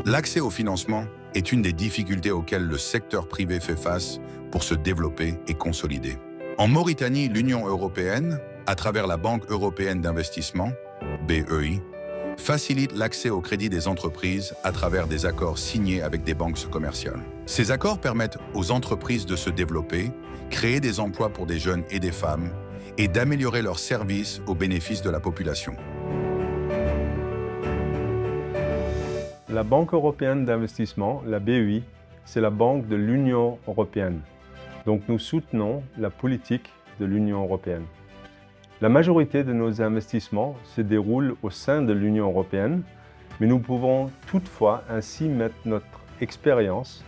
L'accès au financement est une des difficultés auxquelles le secteur privé fait face pour se développer et consolider. En Mauritanie, l'Union européenne, à travers la Banque européenne d'investissement, BEI, facilite l'accès au crédit des entreprises à travers des accords signés avec des banques commerciales. Ces accords permettent aux entreprises de se développer, créer des emplois pour des jeunes et des femmes, et d'améliorer leurs services au bénéfice de la population. La Banque européenne d'investissement, la BEI, c'est la banque de l'Union européenne. Donc nous soutenons la politique de l'Union européenne. La majorité de nos investissements se déroulent au sein de l'Union européenne, mais nous pouvons toutefois ainsi mettre notre expérience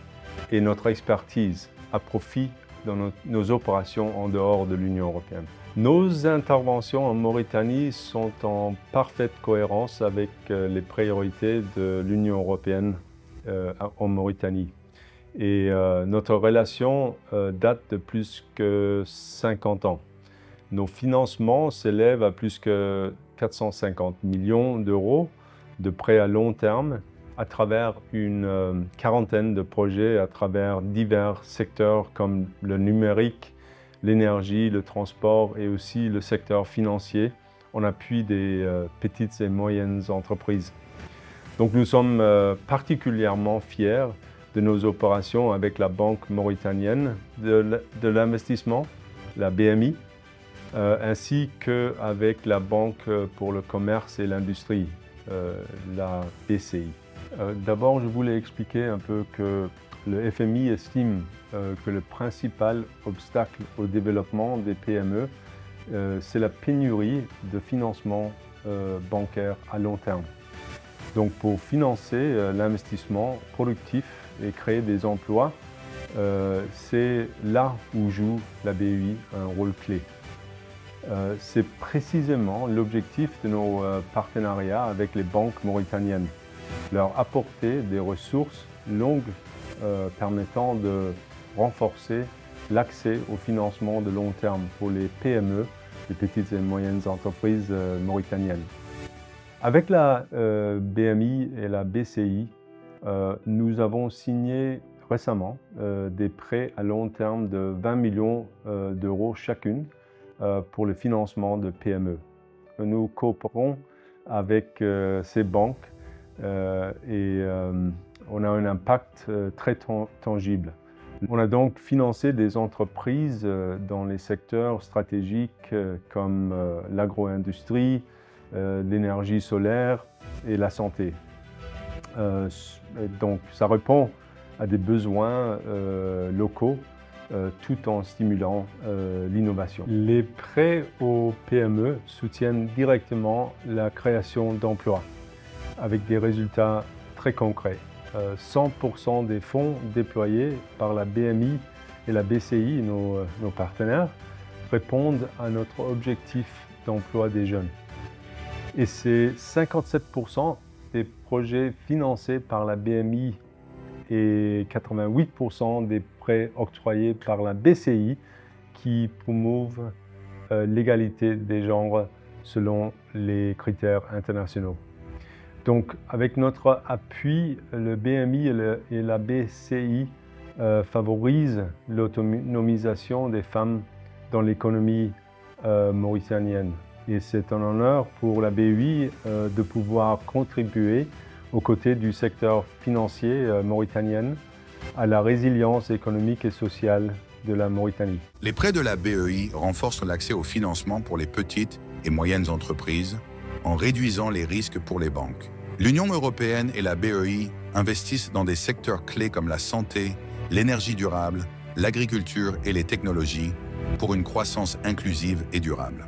et notre expertise à profit dans nos opérations en dehors de l'Union européenne. Nos interventions en Mauritanie sont en parfaite cohérence avec les priorités de l'Union européenne en Mauritanie. Et notre relation date de plus que 50 ans. Nos financements s'élèvent à plus que 450 millions d'euros de prêts à long terme à travers une quarantaine de projets à travers divers secteurs comme le numérique, l'énergie, le transport et aussi le secteur financier en appui des petites et moyennes entreprises. Donc nous sommes particulièrement fiers de nos opérations avec la Banque mauritanienne de l'investissement, la BMI, ainsi qu'avec la Banque pour le commerce et l'industrie, la BCI. D'abord, je voulais expliquer un peu que le FMI estime que le principal obstacle au développement des PME, c'est la pénurie de financement bancaire à long terme. Donc pour financer l'investissement productif et créer des emplois, c'est là où joue la BEI un rôle clé. C'est précisément l'objectif de nos partenariats avec les banques mauritaniennes, leur apporter des ressources longues permettant de renforcer l'accès au financement de long terme pour les PME, les petites et moyennes entreprises mauritaniennes. Avec la BMI et la BCI, nous avons signé récemment des prêts à long terme de 20 millions d'euros chacune pour le financement de PME. Nous coopérons avec ces banques et on a un impact très tangible. On a donc financé des entreprises dans les secteurs stratégiques comme l'agro-industrie, l'énergie solaire et la santé. Donc ça répond à des besoins locaux tout en stimulant l'innovation. Les prêts aux PME soutiennent directement la création d'emplois avec des résultats très concrets. 100% des fonds déployés par la BMI et la BCI, nos partenaires, répondent à notre objectif d'emploi des jeunes. Et c'est 57% des projets financés par la BMI et 88% des prêts octroyés par la BCI qui promouvent l'égalité des genres selon les critères internationaux. Donc, avec notre appui, le BMI et la BCI favorisent l'autonomisation des femmes dans l'économie mauritanienne. Et c'est un honneur pour la BEI de pouvoir contribuer aux côtés du secteur financier mauritanien à la résilience économique et sociale de la Mauritanie. Les prêts de la BEI renforcent l'accès au financement pour les petites et moyennes entreprises en réduisant les risques pour les banques. L'Union européenne et la BEI investissent dans des secteurs clés comme la santé, l'énergie durable, l'agriculture et les technologies pour une croissance inclusive et durable.